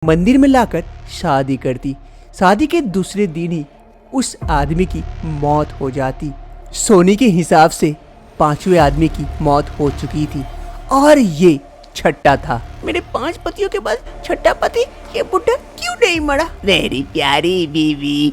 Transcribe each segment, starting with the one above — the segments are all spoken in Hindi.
मंदिर में लाकर शादी करती। शादी के दूसरे दिन ही उस आदमी की मौत हो जाती। सोनी के हिसाब से 5वें आदमी की मौत हो चुकी थी और ये छठा था। मेरे 5 पतियों के बाद छठा पति ये बुढ़ा क्यों नहीं मरा? मेरी प्यारी बीवी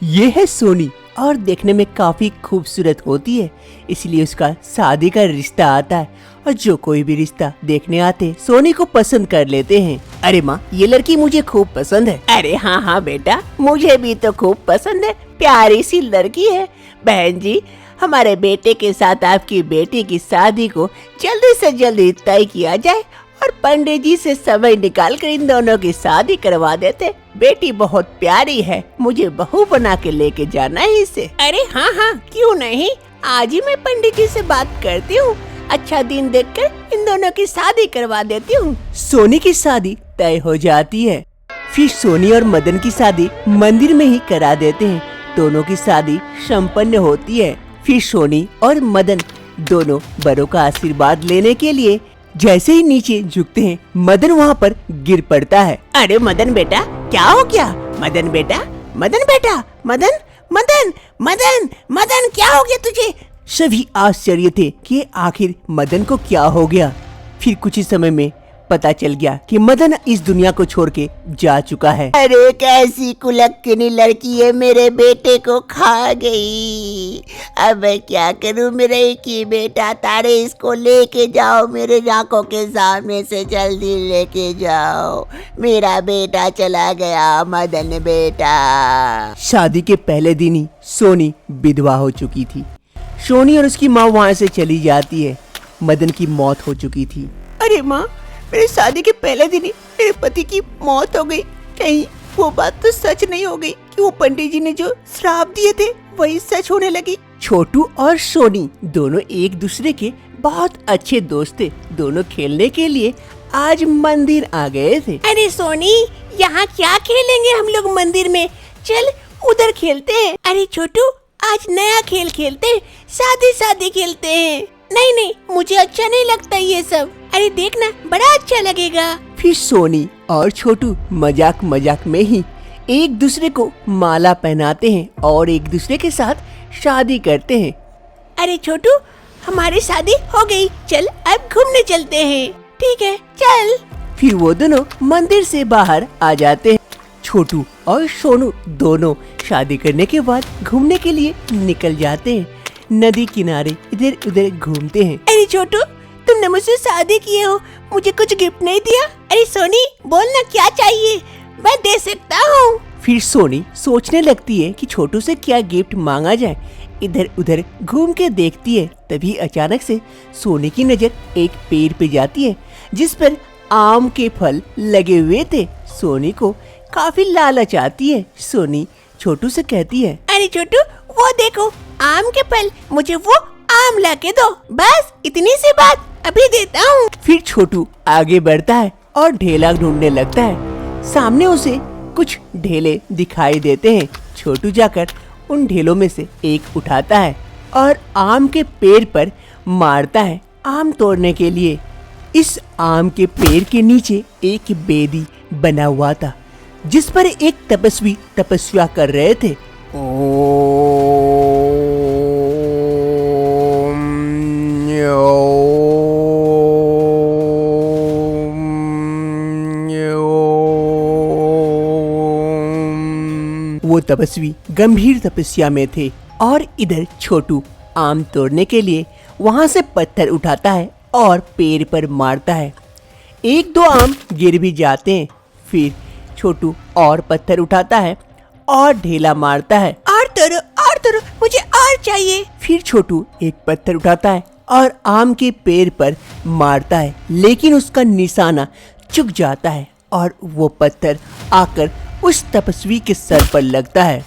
ये है सोनी और देखने में काफी खूबसूरत होती है, इसलिए उसका शादी का रिश्ता आता है और जो कोई भी रिश्ता देखने आते सोनी को पसंद कर लेते हैं। अरे माँ, ये लड़की मुझे खूब पसंद है। अरे हाँ हाँ बेटा, मुझे भी तो खूब पसंद है, प्यारी सी लड़की है। बहन जी, हमारे बेटे के साथ आपकी बेटी की शादी को जल्दी से जल्दी तय किया जाए और पंडित जी से समय निकाल कर इन दोनों की शादी करवा देते। बेटी बहुत प्यारी है, मुझे बहू बना के लेके जाना है इसे। अरे हाँ हाँ, क्यों नहीं, आज ही मैं पंडित जी से बात करती हूँ, अच्छा दिन देखकर इन दोनों की शादी करवा देती हूँ। सोनी की शादी तय हो जाती है। फिर सोनी और मदन की शादी मंदिर में ही करा देते हैं। दोनों की शादी संपन्न होती है। फिर सोनी और मदन दोनों बड़ों का आशीर्वाद लेने के लिए जैसे ही नीचे झुकते हैं, मदन वहाँ पर गिर पड़ता है। अरे मदन बेटा, क्या हो गया? मदन बेटा, मदन बेटा, मदन मदन मदन मदन, क्या हो गया तुझे? सभी आश्चर्य थे कि आखिर मदन को क्या हो गया। फिर कुछ ही समय में पता चल गया कि मदन इस दुनिया को छोड़ के जा चुका है। अरे कैसी कुलक्कनी लड़की है, मेरे बेटे को खा गई। अब मैं क्या करूं? मेरे एक ही बेटा तारे, इसको लेके जाओ, मेरे आंखों के सामने से जल्दी लेके जाओ। मेरा बेटा चला गया, मदन बेटा। शादी के पहले दिन ही सोनी विधवा हो चुकी थी। सोनी और उसकी माँ वहाँ से चली जाती है। मदन की मौत हो चुकी थी। अरे माँ, मेरे शादी के पहले दिन ही मेरे पति की मौत हो गई। कहीं वो बात तो सच नहीं हो गई कि वो पंडित जी ने जो श्राप दिए थे वही सच होने लगी? छोटू और सोनी दोनों एक दूसरे के बहुत अच्छे दोस्त थे। दोनों खेलने के लिए आज मंदिर आ गए थे। अरे सोनी, यहाँ क्या खेलेंगे हम लोग मंदिर में? चल उधर खेलते हैं। अरे छोटू, आज नया खेल खेलते हैं, शादी खेलते हैं। नहीं नहीं, मुझे अच्छा नहीं लगता ये सब। अरे देखना, बड़ा अच्छा लगेगा। फिर सोनी और छोटू मजाक मजाक में ही एक दूसरे को माला पहनाते हैं और एक दूसरे के साथ शादी करते हैं। अरे छोटू, हमारी शादी हो गई, चल अब घूमने चलते हैं। ठीक है, चल। फिर वो दोनों मंदिर से बाहर आ जाते हैं। छोटू और सोनू दोनों शादी करने के बाद घूमने के लिए निकल जाते हैं। नदी किनारे इधर उधर घूमते हैं। अरे छोटू, तुमने मुझसे शादी किए हो, मुझे कुछ गिफ्ट नहीं दिया? अरे सोनी, बोलना क्या चाहिए, मैं दे सकता हूँ। फिर सोनी सोचने लगती है कि छोटू से क्या गिफ्ट मांगा जाए। इधर उधर घूम के देखती है, तभी अचानक से सोनी की नजर एक पेड़ पे जाती है जिस पर आम के फल लगे हुए थे। सोनी को काफी लालच आती है। सोनी छोटू से कहती है, अरे छोटू, वो देखो आम के फल, मुझे वो आम लाके दो, बस इतनी सी बात, अभी देता हूँ। फिर छोटू आगे बढ़ता है और ढेला ढूंढने लगता है। सामने उसे कुछ ढेले दिखाई देते हैं। छोटू जाकर उन ढेलों में से एक उठाता है और आम के पेड़ पर मारता है आम तोड़ने के लिए। इस आम के पेड़ के नीचे एक बेदी बना हुआ था जिस पर एक तपस्वी तपस्या कर रहे थे। वो तपस्वी गंभीर तपस्या में थे और इधर छोटू आम तोड़ने के लिए वहां से पत्थर उठाता है और पेड़ पर मारता है। 1-2 आम गिर भी जाते हैं। फिर छोटू और पत्थर उठाता है और ढेला मारता है। और तोड़ो, मुझे और चाहिए। फिर छोटू एक पत्थर उठाता है और आम के पेड़ पर मारता है, लेकिन उसका निशाना चूक जाता है और वो पत्थर आकर उस तपस्वी के सर पर लगता है।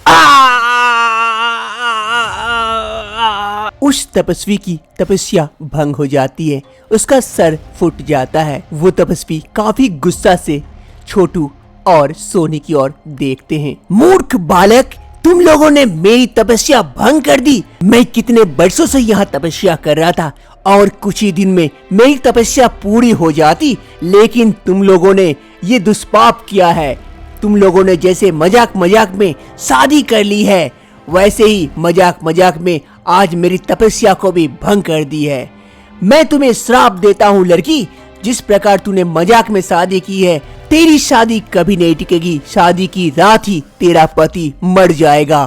उस तपस्वी की तपस्या भंग हो जाती है, उसका सर फूट जाता है। वो तपस्वी काफी गुस्सा से छोटू और सोनी की ओर देखते हैं। मूर्ख बालक, तुम लोगों ने मेरी तपस्या भंग कर दी। मैं कितने बरसों से यहाँ तपस्या कर रहा था और कुछ ही दिन में मेरी तपस्या पूरी हो जाती, लेकिन तुम लोगों ने ये दुष्पाप किया है। तुम लोगों ने जैसे मजाक मजाक में शादी कर ली है, वैसे ही मजाक मजाक में आज मेरी तपस्या को भी भंग कर दी है। मैं तुम्हें श्राप देता हूँ लड़की, जिस प्रकार तूने मजाक में शादी की है, तेरी शादी कभी नहीं टिकेगी। शादी की रात ही तेरा पति मर जाएगा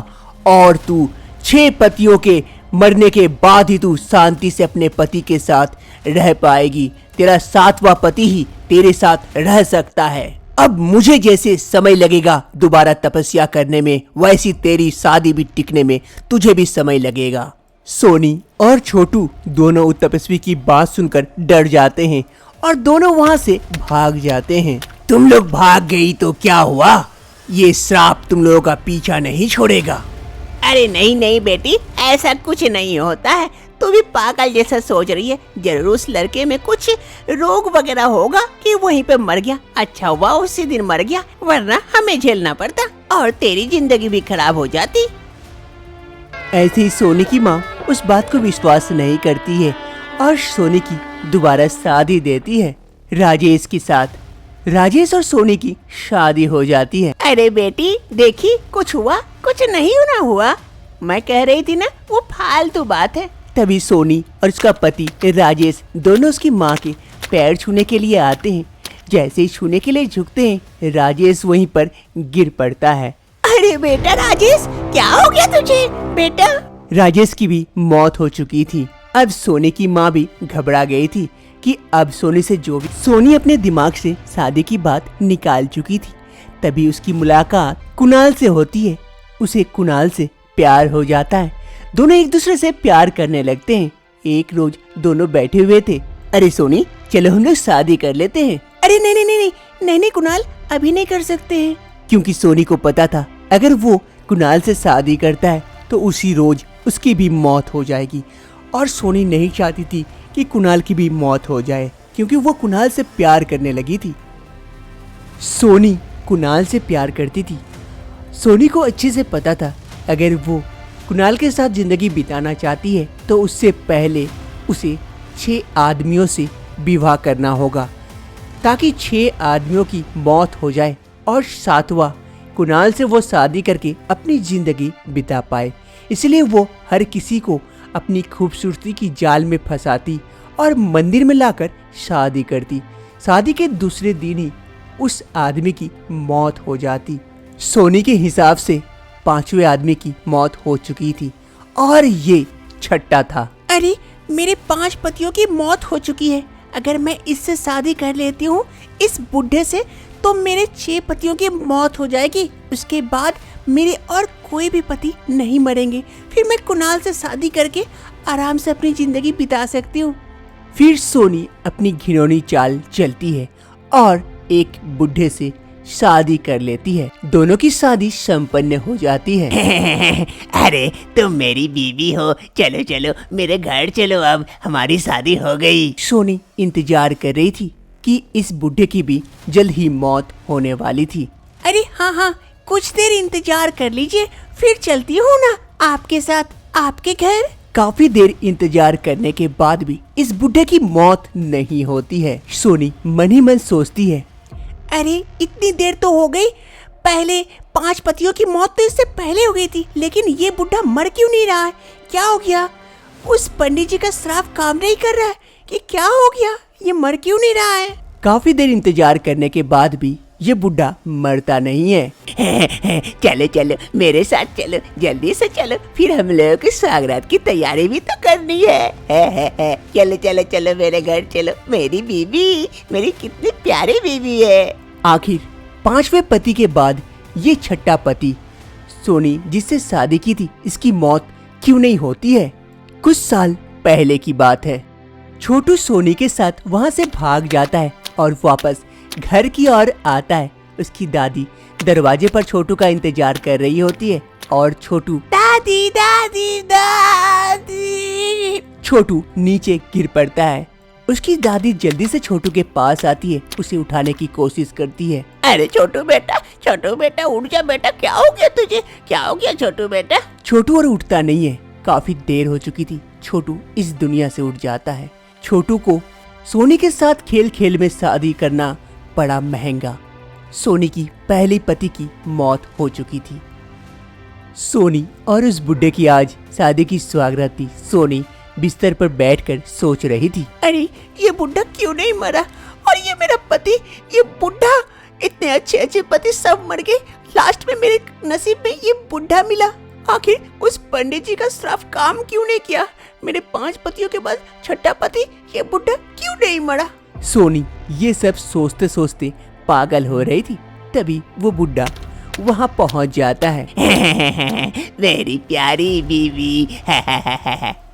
और तू 6 पतियों के मरने के बाद ही तू शांति से अपने पति के साथ रह पाएगी। तेरा 7वां पति ही तेरे साथ रह सकता है। अब मुझे जैसे समय लगेगा दोबारा तपस्या करने में, वैसी तेरी शादी भी टिकने में तुझे भी समय लगेगा। सोनी और छोटू दोनों उस तपस्वी की बात सुनकर डर जाते हैं और दोनों वहां से भाग जाते हैं। तुम लोग भाग गई तो क्या हुआ? ये श्राप तुम लोगों का पीछा नहीं छोड़ेगा। अरे नहीं नहीं बेटी, ऐसा कुछ नहीं होता है। तू भी पागल जैसा सोच रही है। जरूर उस लड़के में कुछ रोग वगैरह होगा कि वहीं पे मर गया। अच्छा हुआ उसी दिन मर गया, वरना हमें झेलना पड़ता और तेरी जिंदगी भी खराब हो जाती। ऐसे ही सोनी की माँ उस बात को विश्वास नहीं करती है और सोनी की दोबारा शादी देती है राजेश के साथ। राजेश और सोनी की शादी हो जाती है। अरे बेटी देखी, कुछ हुआ? कुछ नहीं ना हुआ। मैं कह रही थी ना, वो फालतू बात है। तभी सोनी और उसका पति राजेश दोनों उसकी माँ के पैर छूने के लिए आते हैं। जैसे ही छूने के लिए झुकते हैं, राजेश वहीं पर गिर पड़ता है। अरे बेटा राजेश, क्या हो गया तुझे बेटा? राजेश की भी मौत हो चुकी थी। अब सोनी की माँ भी घबरा गई थी कि अब सोनी से जो भी सोनी अपने दिमाग से शादी की बात निकाल चुकी थी। तभी उसकी मुलाकात कुणाल से होती है। उसे कुणाल से प्यार हो जाता है। दोनों एक दूसरे से प्यार करने लगते हैं। एक रोज दोनों बैठे हुए थे। अरे सोनी, चलो हम लोग शादी कर लेते हैं। अरे नहीं नहीं नहीं नहीं नहीं नहीं कुणाल, अभी नहीं कर सकते हैं। क्योंकि सोनी को पता था अगर वो कुणाल से शादी करता है तो उसी रोज उसकी भी मौत हो जाएगी और सोनी नहीं चाहती थी कि कुणाल की भी मौत हो जाए, क्योंकि वो कुणाल से प्यार करने लगी थी। सोनी कुणाल से प्यार करती थी। सोनी को अच्छे से पता था अगर वो कुणाल के साथ जिंदगी बिताना चाहती है तो उससे पहले उसे 6 आदमियों से विवाह करना होगा, ताकि 6 आदमियों की मौत हो जाए और 7वां कुणाल से वो शादी करके अपनी जिंदगी बिता पाए। इसलिए वो हर किसी को अपनी खूबसूरती की जाल में फंसाती और मंदिर में लाकर शादी करती। शादी के दूसरे दिन ही उस आदमी की मौत हो जाती। सोनी के हिसाब से 5वें आदमी की मौत हो चुकी थी और ये 6ठा था। अरे मेरे 5 पतियों की मौत हो चुकी है। अगर मैं इससे शादी कर लेती हूँ, इस बुढ़े से, तो मेरे 6 पतियों की मौत हो जाएगी। उसके बाद मेरे और कोई भी पति नहीं मरेंगे। फिर मैं कुणाल से शादी करके आराम से अपनी जिंदगी बिता सकती हूँ। फिर सोनी अपनी घिनौनी चाल चलती है और एक बुढ़े से शादी कर लेती है। दोनों की शादी संपन्न हो जाती है। अरे तुम मेरी बीवी हो, चलो चलो मेरे घर चलो, अब हमारी शादी हो गई। सोनी इंतजार कर रही थी कि इस बुढ़े की भी जल्द ही मौत होने वाली थी। अरे हाँ हाँ, कुछ देर इंतजार कर लीजिए, फिर चलती हूँ ना आपके साथ आपके घर। काफी देर इंतजार करने के बाद भी इस बुढ़े की मौत नहीं होती है। सोनी मन ही मन सोचती है, अरे इतनी देर तो हो गई, पहले 5 पतियों की मौत तो इससे पहले हो गई थी, लेकिन ये बुढ़ा मर क्यों नहीं रहा है? क्या हो गया? उस पंडित जी का श्राप काम नहीं कर रहा है कि क्या हो गया? ये मर क्यों नहीं रहा है? काफी देर इंतजार करने के बाद भी ये बुढ़ा मरता नहीं है। चलो चलो मेरे साथ चलो, जल्दी से चलो, फिर हम लोगों की स्वागत की तैयारी भी तो करनी है। चलो चलो चलो मेरे घर चलो, मेरी बीवी, मेरी कितनी प्यारी बीवी है। आखिर 5वें पति के बाद ये 6ठा पति सोनी जिससे शादी की थी, इसकी मौत क्यों नहीं होती है? कुछ साल पहले की बात है। छोटू सोनी के साथ वहाँ से भाग जाता है और वापस घर की ओर आता है। उसकी दादी दरवाजे पर छोटू का इंतजार कर रही होती है और छोटू दादी दादी दादी, छोटू नीचे गिर पड़ता है। उसकी दादी जल्दी से छोटू के पास आती है, उसे उठाने की कोशिश करती है। अरे छोटू बेटा उठ जा बेटा, क्या हो गया तुझे? क्या हो गया छोटू बेटा? छोटू और उठता नहीं है। काफी देर हो चुकी थी। छोटू इस दुनिया से उठ जाता है। छोटू को सोनी के साथ खेल खेल में शादी करना पड़ा महंगा। सोनी की पहली पति की मौत हो चुकी थी। सोनी और उस बुड्ढे की आज शादी की सुहागरात थी। सोनी बिस्तर पर बैठकर सोच रही थी, अरे ये बुढ़ा क्यों नहीं मरा, और ये मेरा पति, ये बुढ़ा, इतने अच्छे अच्छे पति सब मर गए, लास्ट में मेरे नसीब में ये बुढ़ा मिला। आखिर उस पंडित जी का श्राप काम क्यों नहीं किया? मेरे 5 पतियों के बाद छठा पति ये बुढ़ा क्यों नहीं मरा? सोनी ये सब सोचते सोचते पागल हो रही थी। तभी वो बुड्ढा वहाँ पहुँच जाता है। मेरी प्यारी बीवी।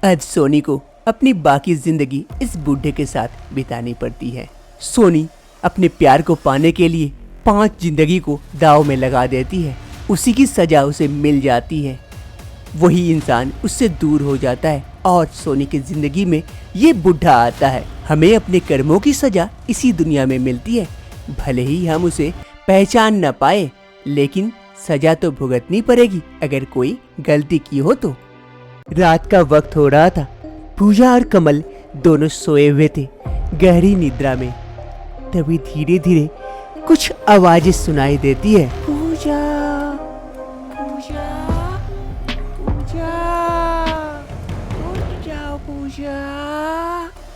आज सोनी को अपनी बाकी जिंदगी इस बुड्ढे के साथ बितानी पड़ती है। सोनी अपने प्यार को पाने के लिए 5 जिंदगी को दाव में लगा देती है। उसी की सजा उसे मिल जाती है। वही इंसान उससे दूर हो जाता है और सोनी की जिंदगी में ये बुढ़ा आता है। हमें अपने कर्मों की सजा इसी दुनिया में मिलती है। भले ही हम उसे पहचान न पाए, लेकिन सजा तो भुगतनी पड़ेगी अगर कोई गलती की हो तो। रात का वक्त हो रहा था। पूजा और कमल दोनों सोए हुए थे गहरी निद्रा में। तभी धीरे धीरे कुछ आवाजें सुनाई देती है। पूजा, पूजा, पूजा, उठ जाओ पूजा।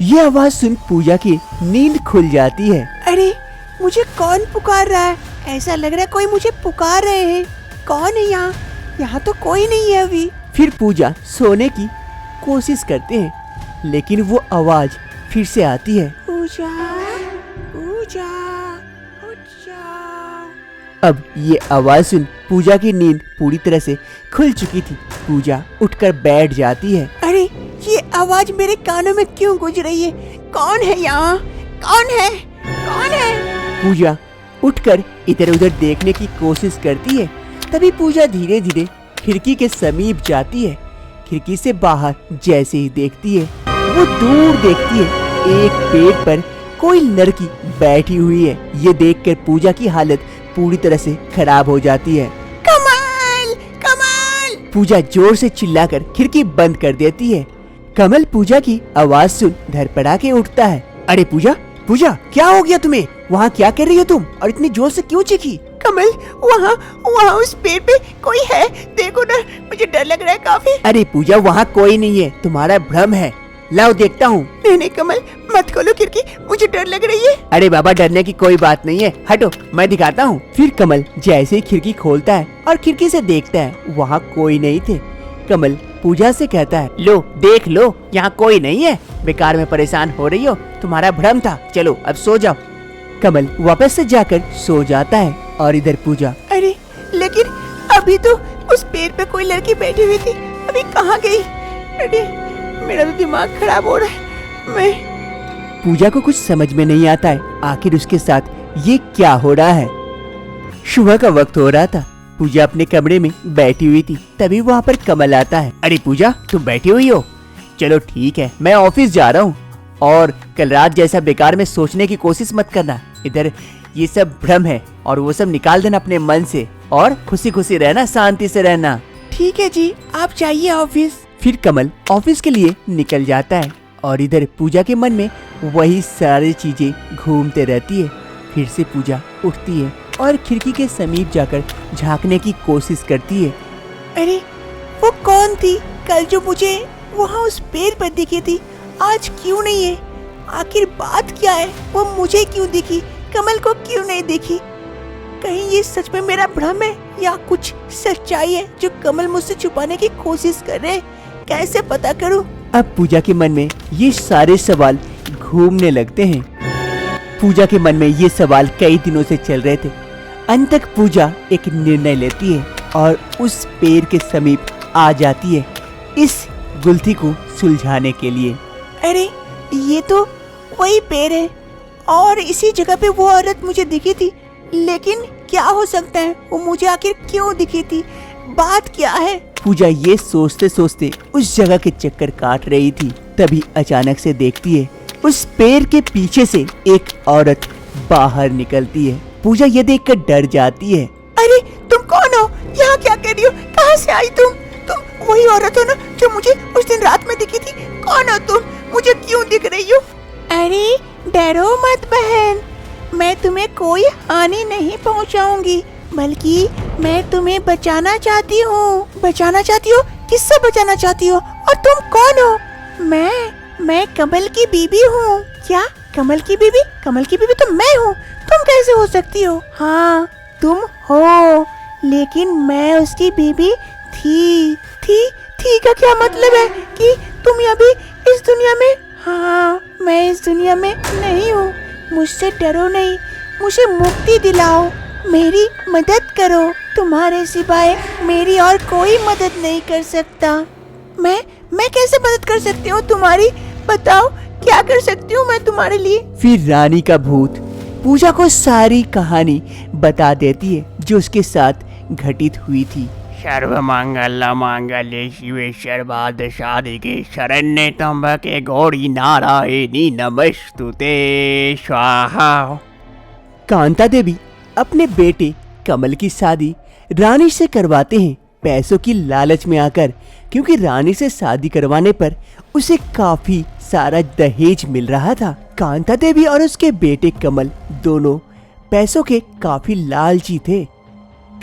ये आवाज सुन पूजा की नींद खुल जाती है। अरे मुझे कौन पुकार रहा है? ऐसा लग रहा है कोई मुझे पुकार रहे हैं। कौन है यहाँ? यहाँ तो कोई नहीं है अभी। फिर पूजा सोने की कोशिश करते हैं, लेकिन वो आवाज फिर से आती है। पूजा, पूजा, उठ जाओ। अब ये आवाज सुन पूजा की नींद पूरी तरह से खुल चुकी थी। पूजा उठकर बैठ जाती है। अरे ये आवाज मेरे कानों में क्यों गूंज रही है? कौन है यहाँ? कौन है? कौन है? पूजा उठकर इधर उधर देखने की कोशिश करती है। तभी पूजा धीरे धीरे खिड़की के समीप जाती है। खिड़की से बाहर जैसे ही देखती है, वो दूर देखती है एक पेड़ पर कोई लड़की बैठी हुई है। ये देखकर पूजा की हालत पूरी तरह से खराब हो जाती है। कमल, कमल! पूजा जोर से चिल्लाकर खिड़की बंद कर देती है। कमल पूजा की आवाज सुन धड़पड़ा के उठता है। अरे पूजा, पूजा क्या हो गया तुम्हें? वहाँ क्या कर रही हो तुम और इतनी जोर से क्यों चीखी? कमल, वहाँ उस पेड़ पे कोई है, देखो ना, मुझे डर लग रहा है काफी। अरे पूजा वहाँ कोई नहीं है, तुम्हारा भ्रम है। लाओ देखता हूँ। नहीं कमल, मत खोलो खिड़की, मुझे डर लग रही है। अरे बाबा डरने की कोई बात नहीं है, हटो मैं दिखाता हूँ। फिर कमल जैसे ही खिड़की खोलता है और खिड़की से देखता है, वहाँ कोई नहीं थे। कमल पूजा से कहता है, लो देख लो, यहाँ कोई नहीं है, बेकार में परेशान हो रही हो, तुम्हारा भ्रम था, चलो अब सो जाओ। कमल वापस से जाकर सो जाता है और इधर पूजा, अरे लेकिन अभी तो उस पेड़ पे कोई लड़की बैठी हुई थी, अभी कहाँ गई? अरे मेरा तो दिमाग खराब हो रहा है। पूजा को कुछ समझ में नहीं आता है, आखिर उसके साथ ये क्या हो रहा है। सुबह का वक्त हो रहा था। पूजा अपने कमरे में बैठी हुई थी। तभी वहाँ पर कमल आता है। अरे पूजा तुम बैठी हुई हो? चलो ठीक है, मैं ऑफिस जा रहा हूँ और कल रात जैसा बेकार में सोचने की कोशिश मत करना। इधर ये सब भ्रम है और वो सब निकाल देना अपने मन से और खुशी खुशी रहना, शांति से रहना। ठीक है जी, आप जाइए ऑफिस। फिर कमल ऑफिस के लिए निकल जाता है और इधर पूजा के मन में वही सारी चीजें घूमते रहती है। फिर से पूजा उठती है और खिड़की के समीप जाकर झांकने की कोशिश करती है। अरे वो कौन थी कल जो मुझे वहाँ उस पेड़ पर दिखी थी, आज क्यों नहीं है? आखिर बात क्या है? वो मुझे क्यों दिखी, कमल को क्यों नहीं दिखी? कहीं ये सच में मेरा भ्रम है या कुछ सच्चाई है जो कमल मुझसे छुपाने की कोशिश कर रहे? कैसे पता करूं? अब पूजा के मन में ये सारे सवाल घूमने लगते हैं। पूजा के मन में ये सवाल कई दिनों से चल रहे थे। अंत तक पूजा एक निर्णय लेती है और उस पेड़ के समीप आ जाती है इस गुत्थी को सुलझाने के लिए। अरे ये तो वही पेड़ है और इसी जगह पे वो औरत मुझे दिखी थी, लेकिन क्या हो सकता है, वो मुझे आखिर क्यों दिखी थी, बात क्या है? पूजा ये सोचते सोचते उस जगह के चक्कर काट रही थी। तभी अचानक से देखती है उस पेड़ के पीछे से एक औरत बाहर निकलती है। पूजा ये देखकर डर जाती है। अरे तुम कौन हो? यहाँ क्या कर रही हो? कहाँ से आई तुम? तुम वही औरत हो ना जो मुझे उस दिन रात में दिखी थी? कौन हो तुम? मुझे क्यों दिख रही हो? अरे डरो मत बहन, मैं तुम्हें कोई हानि नहीं पहुंचाऊंगी, बल्कि मैं तुम्हें बचाना चाहती हूँ। बचाना चाहती हो? किससे बचाना चाहती हो? और तुम कौन हो? मैं कमल की बीबी हूँ। क्या कमल की बीबी? कमल की बीबी तो मैं हूँ। तुम कैसे हो सकती हो? हाँ तुम हो, लेकिन मैं उसकी बीबी थी का क्या मतलब है कि तुम अभी इस दुनिया में? हाँ मैं इस दुनिया में नहीं हूँ। मुझसे डरो नहीं, मुझे मुक्ति दिलाओ, मेरी मदद करो। तुम्हारे सिवाय मेरी और कोई मदद नहीं कर सकता। मैं कैसे मदद कर सकती हूँ तुम्हारी? बताओ क्या कर सकती हूँ मैं तुम्हारे लिए? फिर रानी का भूत पूजा को सारी कहानी बता देती है जो उसके साथ घटित हुई थी। सर्वमंगल मांगल्ये शिवे सर्वार्थ साधिके शरण्ये त्र्यंबके गौरी नारायणी नमस्तुते स्वाहा। कांता देवी अपने बेटे कमल की शादी रानी से करवाते हैं पैसों की लालच में आकर, क्योंकि रानी से शादी करवाने पर उसे काफी सारा दहेज मिल रहा था। कांता देवी और उसके बेटे कमल दोनों पैसों के काफी लालची थे।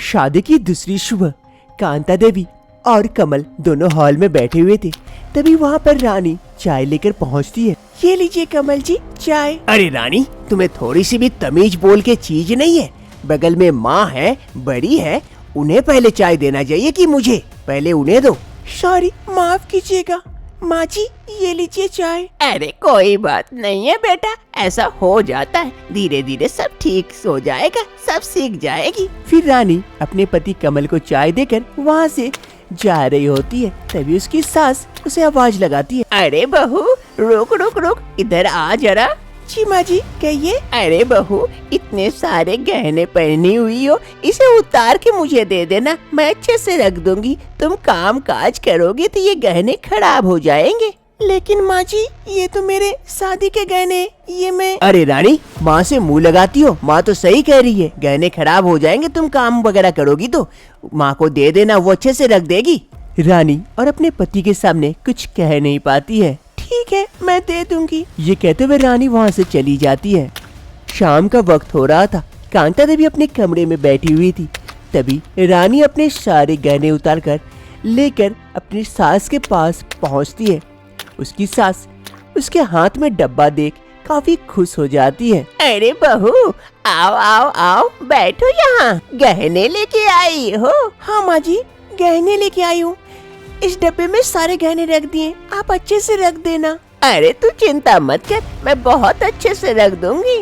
शादी की दूसरी सुबह कांता देवी और कमल दोनों हॉल में बैठे हुए थे। तभी वहाँ पर रानी चाय लेकर पहुँचती है। ये लीजिए कमल जी चाय। अरे रानी, तुम्हें थोड़ी सी भी तमीज बोल के चीज नहीं है? बगल में माँ है, बड़ी है, उन्हें पहले चाय देना चाहिए कि मुझे? पहले उन्हें दो। सॉरी, माफ कीजिएगा माँ जी, ये लीजिए चाय। अरे कोई बात नहीं है बेटा, ऐसा हो जाता है, धीरे धीरे सब ठीक हो जाएगा, सब सीख जाएगी। फिर रानी अपने पति कमल को चाय देकर वहाँ से जा रही होती है। तभी उसकी सास उसे आवाज लगाती है। अरे बहू रुक रुक रुक, इधर आ जरा। जी माँ जी कहिए। अरे बहू, इतने सारे गहने पहनी हुई हो, इसे उतार के मुझे दे देना, मैं अच्छे से रख दूंगी। तुम काम काज करोगी तो ये गहने खराब हो जाएंगे। लेकिन माँ जी, ये तो मेरे शादी के गहने, ये मैं। अरे रानी, माँ से मुंह लगाती हो? माँ तो सही कह रही है, गहने खराब हो जाएंगे, तुम काम वगैरह करोगी तो। माँ को दे देना, वो अच्छे से रख देगी। रानी और अपने पति के सामने कुछ कह नहीं पाती है। ठीक है, मैं दे दूंगी। ये कहते हुए रानी वहाँ से चली जाती है। शाम का वक्त हो रहा था। कांता देवी अपने कमरे में बैठी हुई थी। तभी रानी अपने सारे गहने उतारकर लेकर अपनी सास के पास पहुँचती है। उसकी सास उसके हाथ में डब्बा देख काफी खुश हो जाती है। अरे बहू, आओ आओ आओ, बैठो यहाँ, गहने लेके आई हो? हाँ माँ जी, गहने लेके आई हूँ। इस डब्बे में सारे गहने रख दिए, आप अच्छे से रख देना। अरे तू चिंता मत कर, मैं बहुत अच्छे से रख दूंगी।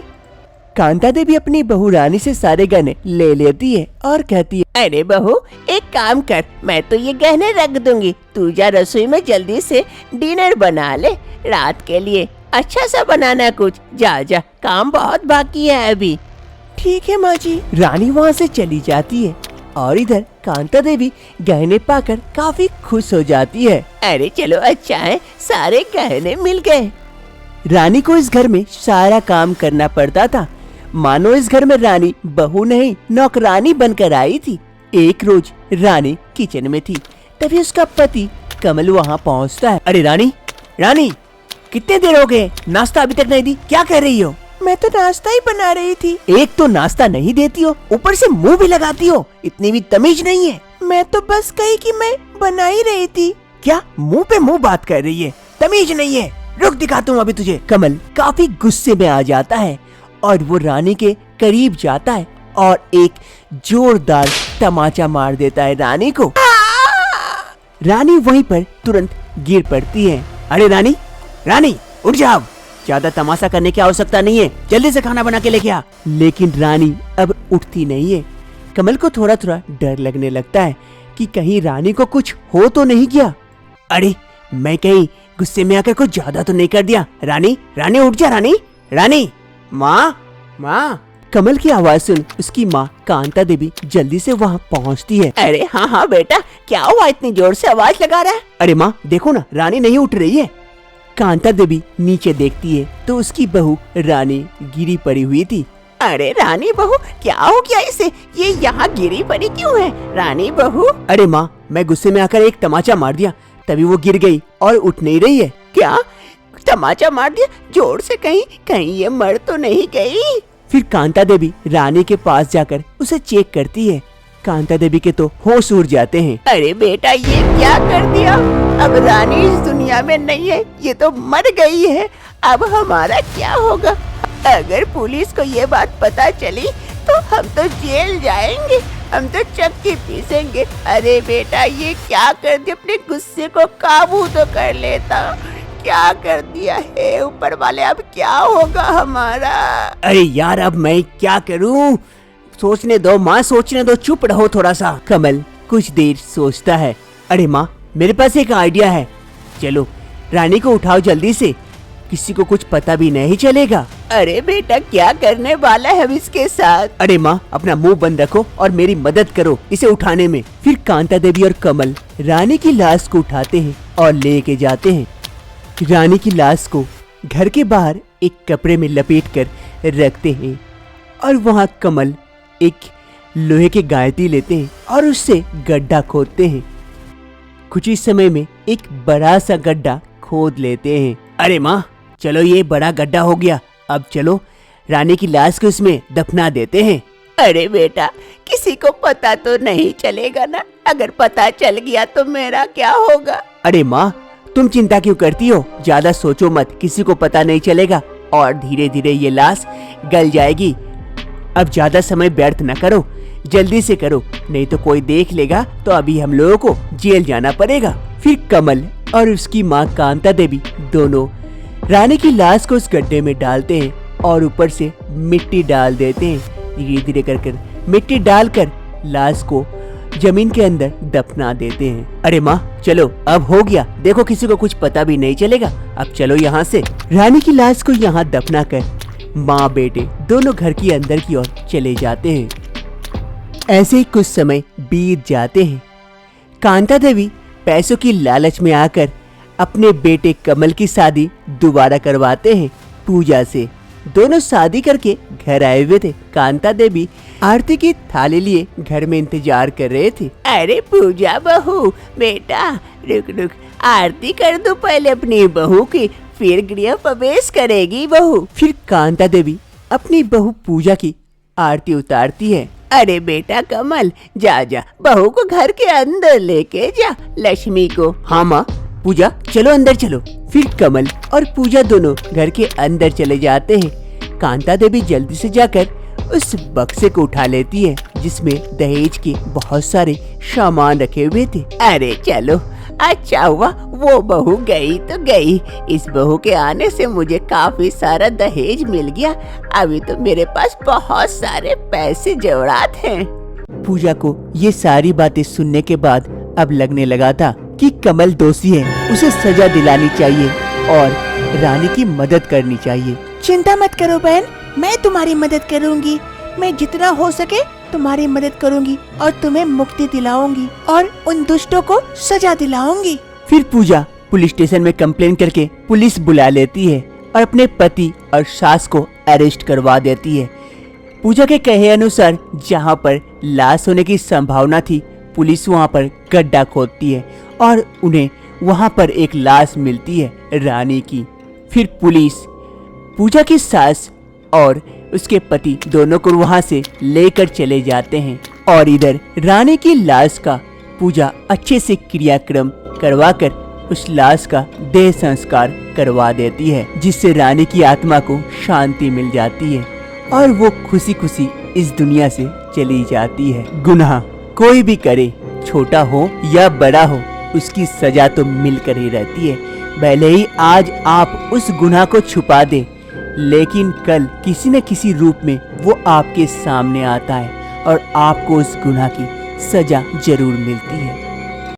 कांता देवी अपनी बहू रानी से सारे गहने ले लेती है और कहती है, अरे बहू एक काम कर, मैं तो ये गहने रख दूंगी, तू जा रसोई में जल्दी से डिनर बना ले रात के लिए, अच्छा सा बनाना कुछ, जा जा, काम बहुत बाकी है अभी। ठीक है माँ जी। रानी वहाँ से चली जाती है और इधर कांता देवी गहने पाकर काफी खुश हो जाती है। अरे चलो अच्छा है, सारे गहने मिल गए। रानी को इस घर में सारा काम करना पड़ता था, मानो इस घर में रानी बहू नहीं नौकरानी बनकर आई थी। एक रोज रानी किचन में थी, तभी उसका पति कमल वहाँ पहुँचता है। अरे रानी, रानी कितने देर हो गए, नाश्ता अभी तक नहीं दी, क्या कर रही हो? मैं तो नाश्ता ही बना रही थी। एक तो नाश्ता नहीं देती हो, ऊपर से मुंह भी लगाती हो, इतनी भी तमीज नहीं है। मैं तो बस कही कि मैं बना ही रही थी। क्या मुंह पे मुंह बात कर रही है? तमीज नहीं है, रुक दिखाता हूँ अभी तुझे। कमल काफी गुस्से में आ जाता है और वो रानी के करीब जाता है और एक जोरदार तमाचा मार देता है रानी को। रानी वहीं पर तुरंत गिर पड़ती है। अरे रानी, रानी उठ जाओ, ज्यादा तमाशा करने की आवश्यकता नहीं है, जल्दी से खाना बना के लेके आ। लेकिन रानी अब उठती नहीं है। कमल को थोड़ा थोड़ा डर लगने लगता है कि कहीं रानी को कुछ हो तो नहीं गया। अरे मैं कहीं गुस्से में आकर कुछ ज्यादा तो नहीं कर दिया। रानी, रानी उठ जा, रानी, रानी, माँ, माँ। कमल की आवाज सुन उसकी माँ कांता देवी जल्दी से वहाँ पहुँचती है। अरे हाँ हाँ बेटा, क्या हुआ, इतनी जोर से आवाज लगा रहा है? अरे माँ देखो ना, रानी नहीं उठ रही है। कांता देवी नीचे देखती है तो उसकी बहू रानी गिरी पड़ी हुई थी। अरे रानी बहू, क्या हो गया इसे? ये यहाँ गिरी पड़ी क्यों है रानी बहू? अरे माँ, मैं गुस्से में आकर एक तमाचा मार दिया, तभी वो गिर गई और उठ नहीं रही है। क्या तमाचा मार दिया जोर से? कहीं कहीं ये मर तो नहीं गई? फिर कांता देवी रानी के पास जाकर उसे चेक करती है। कांता देवी के तो होश उड़ जाते हैं। अरे बेटा, ये क्या कर दिया? अब रानी इस दुनिया में नहीं है, ये तो मर गई है। अब हमारा क्या होगा? अगर पुलिस को ये बात पता चली तो हम तो जेल जाएंगे, हम तो चक्की पीसेंगे। अरे बेटा, ये क्या कर दिया? अपने गुस्से को काबू तो कर लेता। क्या कर दिया है ऊपर वाले? अब क्या होगा हमारा? अरे यार, अब मैं क्या करूं? सोचने दो माँ, सोचने दो, चुप रहो थोड़ा सा। कमल कुछ देर सोचता है। अरे माँ, मेरे पास एक आइडिया है। चलो रानी को उठाओ जल्दी से, किसी को कुछ पता भी नहीं चलेगा। अरे बेटा, क्या करने वाला है अब इसके साथ? अरे माँ, अपना मुंह बंद रखो और मेरी मदद करो इसे उठाने में। फिर कांता देवी और कमल रानी की लाश को उठाते हैं और लेके जाते हैं। रानी की लाश को घर के बाहर एक कपड़े में लपेट कर रखते हैं और वहाँ कमल एक लोहे के गायती लेते हैं और उससे गड्ढा खोदते हैं। कुछ ही समय में एक बड़ा सा गड्ढा खोद लेते हैं। अरे माँ, चलो ये बड़ा गड्ढा हो गया, अब चलो रानी की लाश को इसमें दफना देते हैं। अरे बेटा, किसी को पता तो नहीं चलेगा ना? अगर पता चल गया तो मेरा क्या होगा? अरे माँ, तुम चिंता क्यों करती हो? ज्यादा सोचो मत, किसी को पता नहीं चलेगा और धीरे धीरे ये लाश गल जाएगी। अब ज्यादा समय व्यर्थ न करो, जल्दी से करो, नहीं तो कोई देख लेगा तो अभी हम लोगों को जेल जाना पड़ेगा। फिर कमल और उसकी माँ कांता देवी दोनों रानी की लाश को उस गड्ढे में डालते हैं और ऊपर से मिट्टी डाल देते हैं। धीरे धीरे कर मिट्टी डालकर लाश को जमीन के अंदर दफना देते हैं। अरे माँ, चलो अब हो गया, देखो किसी को कुछ पता भी नहीं चलेगा, अब चलो यहाँ से। रानी की लाश को यहाँ दफना कर माँ बेटे दोनों घर की अंदर की ओर चले जाते हैं। ऐसे ही कुछ समय बीत जाते हैं। कांता देवी पैसों की लालच में आकर अपने बेटे कमल की शादी दोबारा करवाते हैं पूजा से। दोनों शादी करके घर आए हुए थे। कांता देवी आरती की थाली लिए घर में इंतजार कर रहे थे। अरे पूजा बहू, बेटा रुक रुक, आरती कर दो पहले अपनी बहू की, फिर गृह प्रवेश करेगी बहू। फिर कांता देवी अपनी बहू पूजा की आरती उतारती है। अरे बेटा कमल, जा जा बहू को घर के अंदर लेके जा, लक्ष्मी को। हाँ माँ, पूजा चलो अंदर चलो। फिर कमल और पूजा दोनों घर के अंदर चले जाते हैं। कांता देवी जल्दी से जाकर उस बक्से को उठा लेती है जिसमें दहेज के बहुत सारे सामान रखे हुए थे। अरे चलो, अच्छा हुआ वो बहू गई तो गई। इस बहू के आने से मुझे काफी सारा दहेज मिल गया। अभी तो मेरे पास बहुत सारे पैसे जवरात हैं। पूजा को ये सारी बातें सुनने के बाद अब लगने लगा था कि कमल दोषी है, उसे सजा दिलानी चाहिए और रानी की मदद करनी चाहिए। चिंता मत करो बहन, मैं तुम्हारी मदद करूंगी। मैं जितना हो सके तुम्हारी मदद करूंगी और तुम्हें मुक्ति दिलाऊंगी और उन दुष्टों को सजा दिलाऊंगी। फिर पूजा पुलिस स्टेशन में कंप्लेन करके पुलिस बुला लेती है और अपने पति और सास को अरेस्ट करवा देती है। पूजा के कहे अनुसार जहाँ पर लाश होने की संभावना थी, पुलिस वहाँ पर गड्ढा खोदती है और उन्हें वहाँ पर एक लाश मिलती है रानी की। फिर पुलिस पूजा की सास और उसके पति दोनों को वहाँ से लेकर चले जाते हैं और इधर रानी की लाश का पूजा अच्छे से क्रियाक्रम करवाकर उस लाश का देह संस्कार करवा देती है, जिससे रानी की आत्मा को शांति मिल जाती है और वो खुशी खुशी इस दुनिया से चली जाती है। गुनाह कोई भी करे, छोटा हो या बड़ा हो, उसकी सजा तो मिलकर ही रहती है। भले ही आज आप उस गुनाह को छुपा दें, लेकिन कल किसी न किसी रूप में वो आपके सामने आता है और आपको उस गुनाह की सजा जरूर मिलती है।